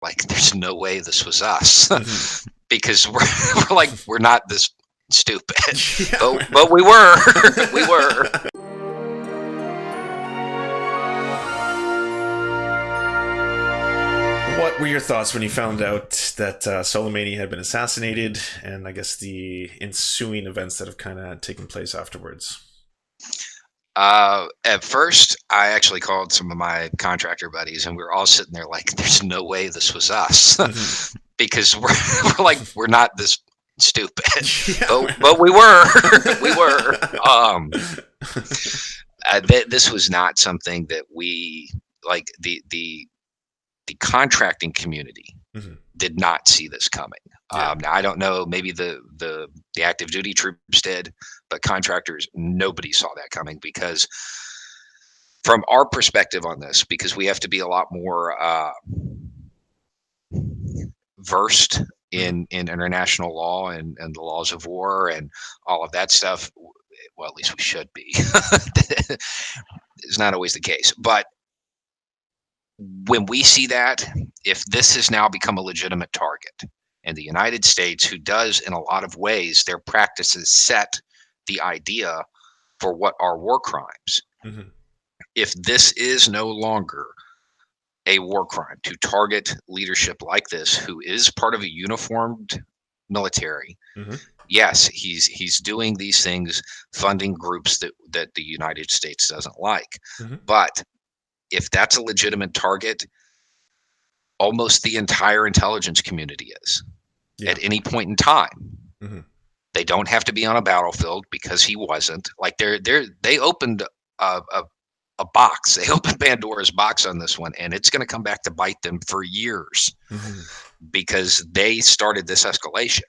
like, there's no way this was us Mhm. because we're like, we're not this stupid, Yeah. but we were, we were. What were your thoughts when you found out that Solomani had been assassinated, and I guess the ensuing events that have kind of taken place afterwards? At first, I actually called some of my contractor buddies, and we were all sitting there like, "There's no way this was us," Mhm. because we're like, we're not this stupid, Yeah. but we were, we were. This was not something that we like. The contracting community Mhm. did not see this coming. Yeah. Now I don't know, maybe the active duty troops did, but contractors, nobody saw that coming because from our perspective on this, because we have to be a lot more versed Mhm. in international law and the laws of war and all of that stuff. Well, at least we should be. It's not always the case, but when we see that, if this has now become a legitimate target, and the United States, who does in a lot of ways, their practices set the idea for what are war crimes. Mhm. If this is no longer a war crime to target leadership like this, who is part of a uniformed military, Mhm. yes, he's doing these things, funding groups that the United States doesn't like. Mhm. But if that's a legitimate target, almost the entire intelligence community is Yeah. at any point in time. Mhm. They don't have to be on a battlefield because he wasn't. Like they opened a box. They opened Pandora's box on this one, and it's going to come back to bite them for years Mhm. because they started this escalation.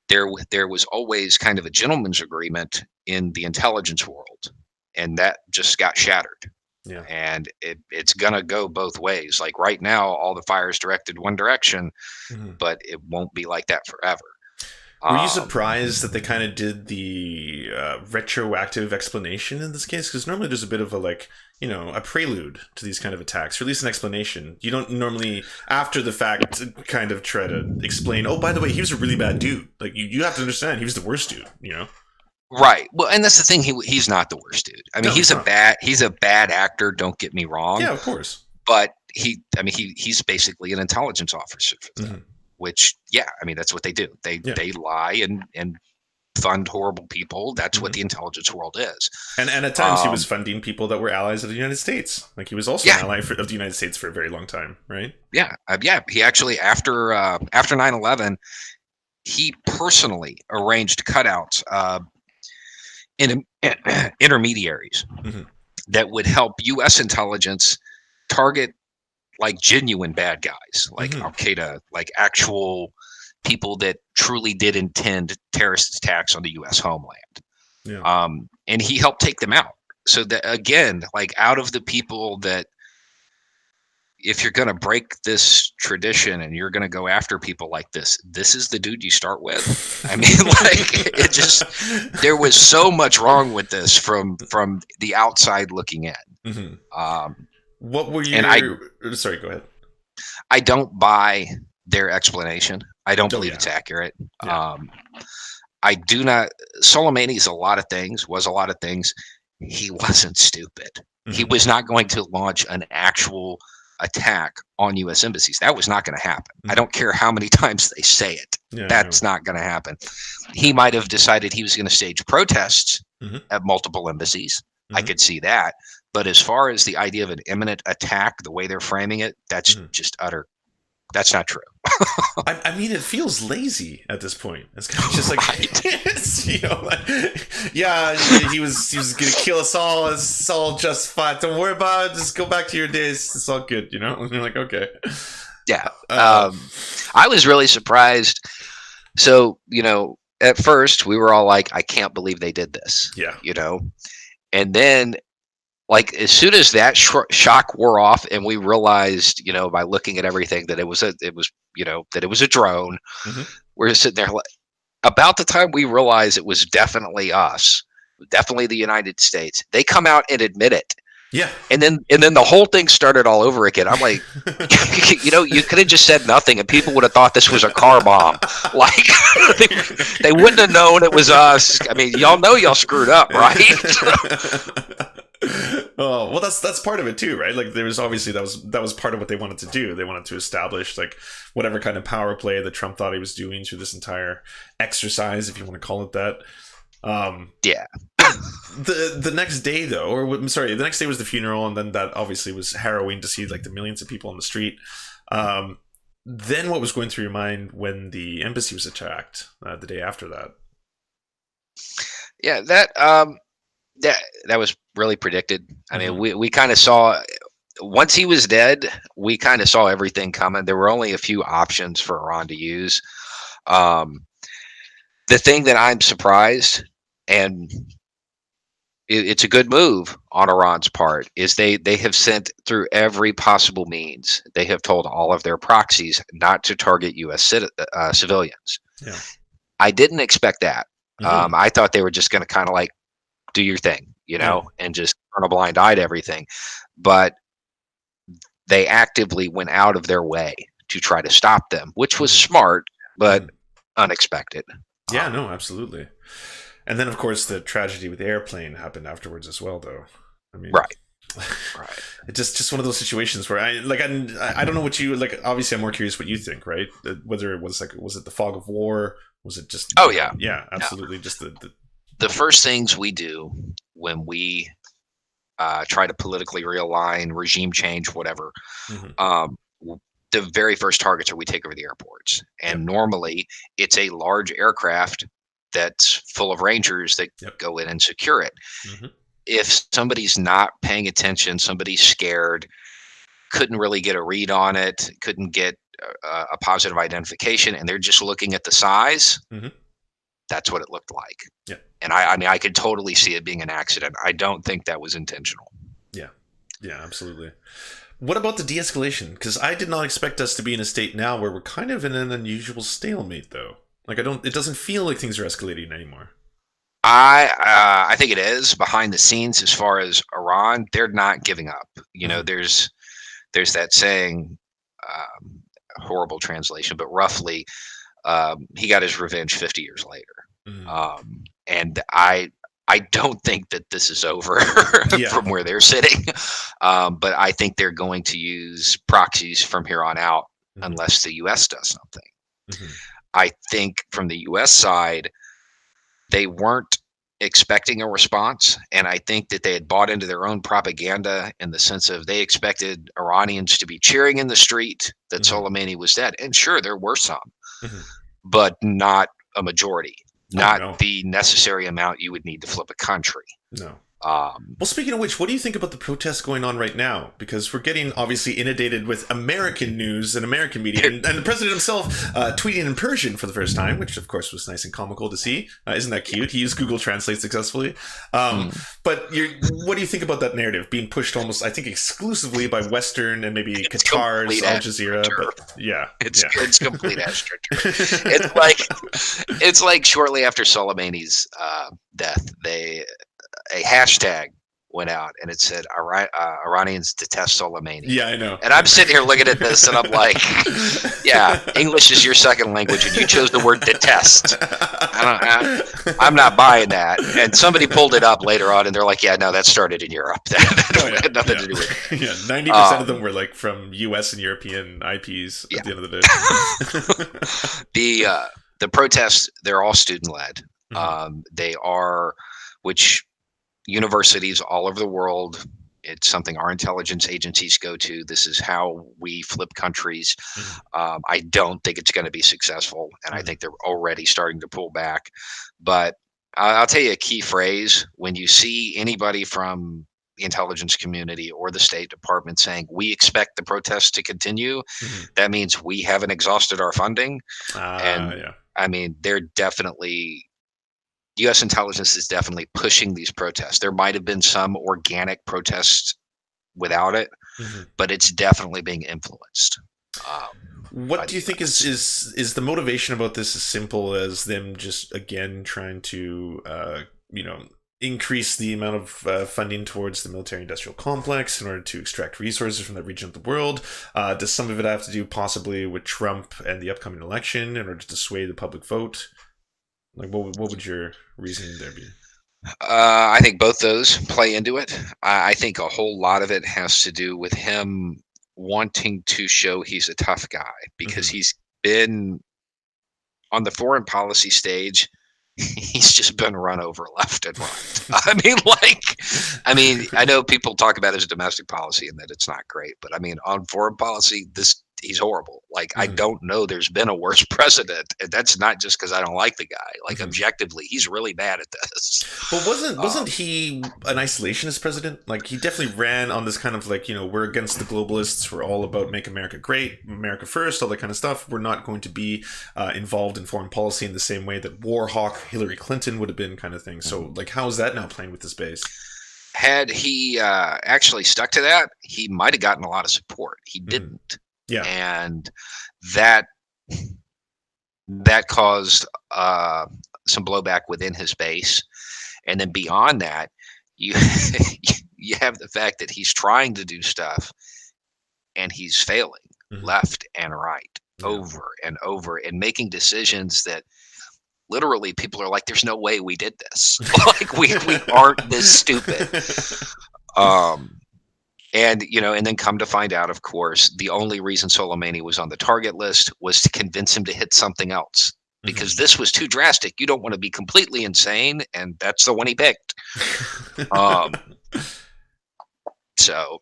There was always kind of a gentleman's agreement in the intelligence world, and that just got shattered. Yeah. And it's gonna go both ways. Like right now, all the fire is directed one direction, Mhm. but it won't be like that forever. Were you Um, surprised that they kind of did the retroactive explanation in this case? Because normally there's a bit of a a prelude to these kind of attacks, or at least an explanation. You don't normally, after the fact, kind of try to explain. Oh, by the way, he was a really bad dude. Like you have to understand, he was the worst dude. You know? right. Well, and that's the thing. He's not the worst dude. I mean, No, he's not. he's a bad actor. Don't get me wrong, Yeah, of course. but he's basically an intelligence officer for them. Hmm. Which, yeah, I mean, that's what they do. Yeah. They lie and fund horrible people. That's what Hmm. the intelligence world is. And at times he was Um, funding people that were allies of the United States. Like he was also an yeah, ally of the United States for a very long time, right? yeah. He actually after 9/11, he personally arranged cutouts in intermediaries Hmm. that would help U.S. intelligence target like genuine bad guys, like Hmm. Al Qaeda, like actual people that truly did intend terrorist attacks on the U.S. homeland. Yeah. And he helped take them out. So that again, like out of the people that, if you're going to break this tradition and you're going to go after people like this is the dude you start with. I mean, like it just, there was so much wrong with this from the outside looking in. Hmm. Um, What were and your? Sorry, go ahead. I don't buy their explanation. I don't Oh believe yeah, it's accurate. yeah. I do not. Soleimani's a lot of things. Was a lot of things. He wasn't stupid. He Hmm. was not going to launch an actual attack on U.S. embassies. That was not going to happen. I Hmm. don't care how many times they say it. Yeah, I know. That's not going to happen. He might have decided he was going to stage protests Hmm. at multiple embassies. I Hmm. could see that. But as far as the idea of an imminent attack, the way they're framing it, that's Hmm. just utter. That's not true. I mean, it feels lazy at this point. It's kind of just like, Right. yeah, he was gonna kill us all. It's all just fine. Don't worry about it. Just go back to your days. It's all good, you know. And you're like, okay. Yeah. Uh, I was really surprised. So, at first we were all like, I can't believe they did this, yeah. and then like as soon as that shock wore off and we realized, by looking at everything that that it was a drone, Hmm. we're sitting there like, about the time we realized it was definitely us, definitely the United States, they come out and admit it. Yeah. And then the whole thing started all over again. I'm like, you could have just said nothing, and people would have thought this was a car bomb. Like they, they wouldn't have known it was us. I mean, y'all know y'all screwed up, right? Oh well, that's part of it too, right? Like there was obviously that was part of what they wanted to do. They wanted to establish like whatever kind of power play that Trump thought he was doing through this entire exercise, if you want to call it that. Yeah. The next day though, or I'm sorry, the next day was the funeral, and then that obviously was harrowing to see like the millions of people on the street. Then what was going through your mind when the embassy was attacked the day after that? Yeah, that was really predicted. I mean, we kind of saw once he was dead, we kind of saw everything coming. There were only a few options for Iran to use. Um, the thing that I'm surprised, and it's a good move on Iran's part, is they have sent through every possible means. They have told all of their proxies not to target U.S. Civilians. Yeah. I didn't expect that. Mhm. I thought they were just going to kind of like do your thing, Yeah. and just turn a blind eye to everything. But they actively went out of their way to try to stop them, which was Mhm. smart, but Mhm. unexpected. Yeah, no, absolutely. And then, of course, the tragedy with the airplane happened afterwards as well, though. I mean, Right, right. it's just one of those situations where I don't know what you like. Obviously, I'm more curious what you think, right? Whether it was like, was it the fog of war? Was it just, Oh yeah, yeah, no. absolutely, just the The first things we do when we try to politically realign, regime change, whatever, mhm. um, the very first targets are we take over the airports, Yep, and normally it's a large aircraft that's full of rangers that yep, go in and secure it. hmm, If somebody's not paying attention, somebody's scared, couldn't really get a read on it, couldn't get a positive identification, and they're just looking at the size, hmm, that's what it looked like. yeah, And I mean, I could totally see it being an accident. I don't think that was intentional. yeah, yeah, absolutely. What about the de-escalation? Because I did not expect us to be in a state now where we're kind of in an unusual stalemate, though. Like I don't, it doesn't feel like things are escalating anymore. I think it is behind the scenes as far as Iran. They're not giving up. Hmm. There's that saying, horrible translation, but roughly, he got his revenge 50 years later. Hmm. And I don't think that this is over Yeah. from where they're sitting, but I think they're going to use proxies from here on out Hmm. unless the U.S. does something. Hmm. I think from the U.S. side, they weren't expecting a response, and I think that they had bought into their own propaganda in the sense of they expected Iranians to be cheering in the street that Hmm. Soleimani was dead. And sure, there were some, Hmm. but not a majority, Oh not no, the necessary amount you would need to flip a country. no. Um, Well, speaking of which, what do you think about the protests going on right now? Because we're getting obviously inundated with American news and American media, and the president himself tweeting in Persian for the first time, which of course was nice and comical to see. Isn't that cute? He used Google Translate successfully. Um, mm, but what do you think about that narrative being pushed almost, I think, exclusively by Western and maybe it's Qatar's complete Al ass Jazeera? trickery. But yeah, It's complete ass trickery. It's yeah. like it's like shortly after Soleimani's death, a hashtag went out and it said Iranians detest Soleimani. Yeah, I know. And I'm sitting here looking at this and I'm like, yeah, English is your second language and you chose the word detest. I'm not buying that. And somebody pulled it up later on and they're like, yeah, no, that started in Europe. Oh That yeah, had nothing yeah, to do with it. yeah. 90% of them were like from U.S. and European IPs Yeah. at the end of the day. The protests, they're all student led. Mhm. They are, which universities all over the world. It's something our intelligence agencies go to. This is how we flip countries. Mhm. I don't think it's going to be successful, and I Mhm. think they're already starting to pull back. But I'll tell you a key phrase: when you see anybody from the intelligence community or the State Department saying we expect the protests to continue, Mhm. that means we haven't exhausted our funding. And Yeah. I mean, they're definitely U.S. intelligence is definitely pushing these protests. There might have been some organic protests without it, Mhm. but it's definitely being influenced by What the do you think is U.S. is the motivation about this as simple as them just again trying to you know increase the amount of funding towards the military-industrial complex in order to extract resources from that region of the world? Does some of it have to do possibly with Trump and the upcoming election in order to sway the public vote? Like, what would your reasoning there be? I think both those play into it. I think a whole lot of it has to do with him wanting to show he's a tough guy because Mm-hmm. he's been on the foreign policy stage. He's just been run over left and right. I know people talk about his domestic policy and that it's not great, but I mean, on foreign policy, he's horrible. Like, I Mm-hmm. don't know there's been a worse president, and that's not just because I don't like the guy. Like, Mm-hmm. objectively, he's really bad at this. But wasn't Um, he an isolationist president? Like he definitely ran on this kind of like, we're against the globalists. We're all about make America great, America first, all that kind of stuff. We're not going to be involved in foreign policy in the same way that war hawk Hillary Clinton would have been, kind of thing. So like, how is that now playing with this base? Had he actually stuck to that, he might have gotten a lot of support. He Mm-hmm. didn't, Yeah. and that that caused some blowback within his base. And then beyond that, you you have the fact that he's trying to do stuff and he's failing Mm-hmm. left and right, Yeah. over and over, and making decisions that literally people are like, "There's no way we did this. Like, we aren't this stupid." Um, and then come to find out, of course, the only reason Soleimani was on the target list was to convince him to hit something else because Mhm. this was too drastic. You don't want to be completely insane, and that's the one he picked. Um, so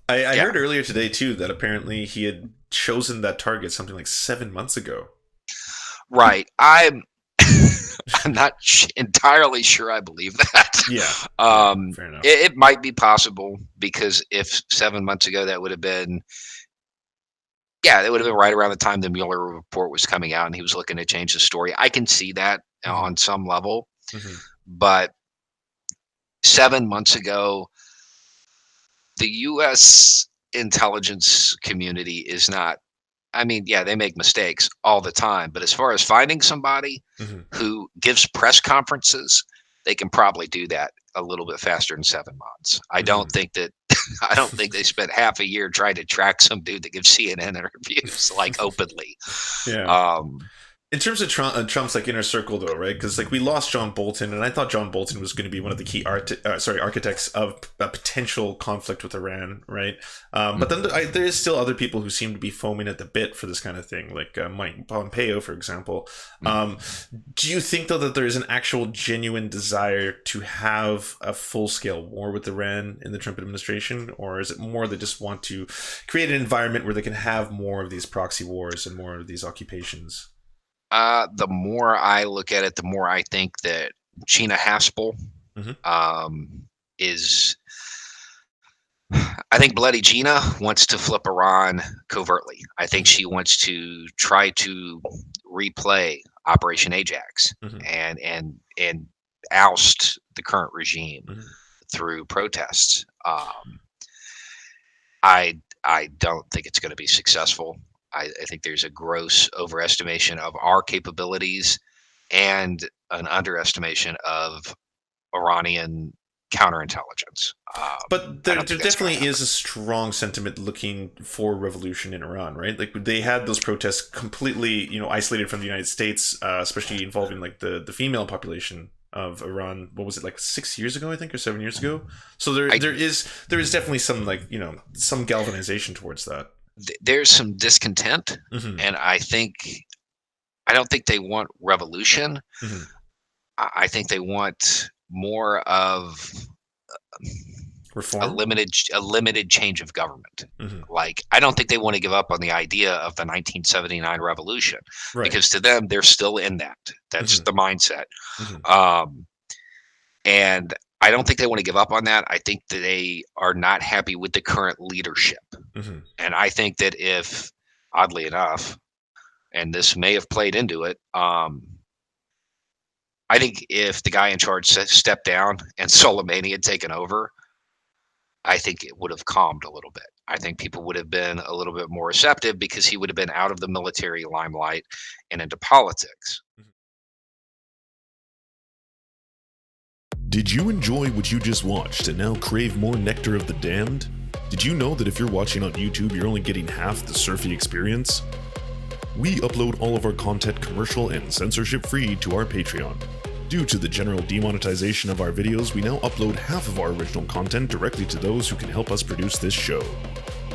I yeah, heard earlier today too that apparently he had chosen that target something like 7 months ago. right. I'm not entirely sure I believe that. Yeah, yeah, fair enough. It might be possible because if 7 months ago that would have been, yeah, that would have been right around the time the Mueller report was coming out and he was looking to change the story. I can see that Hmm. on some level, Hmm. but 7 months ago, the U.S. intelligence community is not. I mean, yeah, they make mistakes all the time, but as far as finding somebody Hmm. who gives press conferences, they can probably do that a little bit faster than 7 months. I don't Hmm. think that I don't think they spent half a year trying to track some dude that gives CNN interviews like openly. Yeah. Um, In terms of Trump's like inner circle, though, right? Because like we lost John Bolton, and I thought John Bolton was going to be one of the key architects of a potential conflict with Iran, right? But then there is still other people who seem to be foaming at the bit for this kind of thing, like Mike Pompeo, for example. Um, do you think though that there is an actual genuine desire to have a full scale war with Iran in the Trump administration, or is it more they just want to create an environment where they can have more of these proxy wars and more of these occupations? the more I look at it, the more I think that Gina Haspel Hmm. is. I think Bloody Gina wants to flip Iran covertly. I think Hmm. she wants to try to replay Operation Ajax Hmm. and oust the current regime Hmm. through protests. I don't think it's going to be successful. I think there's a gross overestimation of our capabilities and an underestimation of Iranian counterintelligence. But I there, don't there think that's going to definitely happen. is a strong sentiment looking for revolution in Iran, right? Like they had those protests completely, isolated from the United States, especially involving like the female population of Iran. What was it, like 6 years ago, I think, or 7 years ago? So there I there is definitely some like some galvanization towards that. There's some discontent, Hmm. and I don't think they want revolution. Hmm. I think they want more of Reform. a limited change of government. Hmm. Like, I don't think they want to give up on the idea of the 1979 revolution Right. because to them they're still in that. That's Hmm. the mindset. Hmm. Um, and I don't think they want to give up on that. I think that they are not happy with the current leadership. Hmm. And I think that if, oddly enough, and this may have played into it, I think if the guy in charge stepped down and Soleimani had taken over, I think it would have calmed a little bit. I think people would have been a little bit more receptive because he would have been out of the military limelight and into politics. Did you enjoy what you just watched and now crave more Nectar of the Damned? Did you know that if you're watching on YouTube, you're only getting half the Serfy experience? We upload all of our content commercial and censorship free to our Patreon. Due to the general demonetization of our videos, we now upload half of our original content directly to those who can help us produce this show.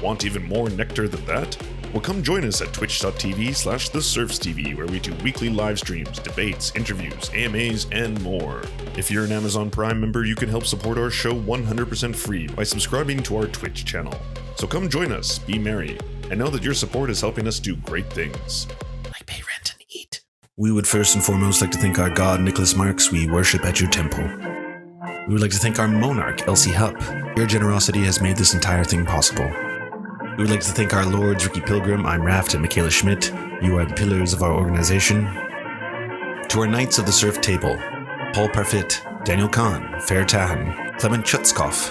Want even more nectar than that? Well, come join us at twitch.tv/TheSerfsTV, where we do weekly live streams, debates, interviews, AMAs, and more. If you're an Amazon Prime member, you can help support our show 100% free by subscribing to our Twitch channel. So come join us, be merry, and know that your support is helping us do great things. Like pay rent and eat. We would first and foremost like to thank our god, Nicholas Marks. We worship at your temple. We would like to thank our monarch, Elsie Hupp. Your generosity has made this entire thing possible. We would like to thank our lords, Ricky Pilgrim, I'm Raft, and Michaela Schmidt. You are the pillars of our organization. To our Knights of the Serf Table, Paul Parfit, Daniel Kahn, Fair Tahan, Clement Chutskov,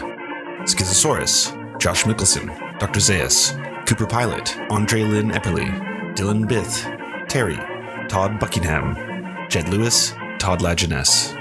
Schizosaurus, Josh Mickelson, Dr. Zayas, Cooper Pilot, Andre Lynn Epperly, Dylan Bith, Terry, Todd Buckingham, Jed Lewis, Todd Lajeunesse.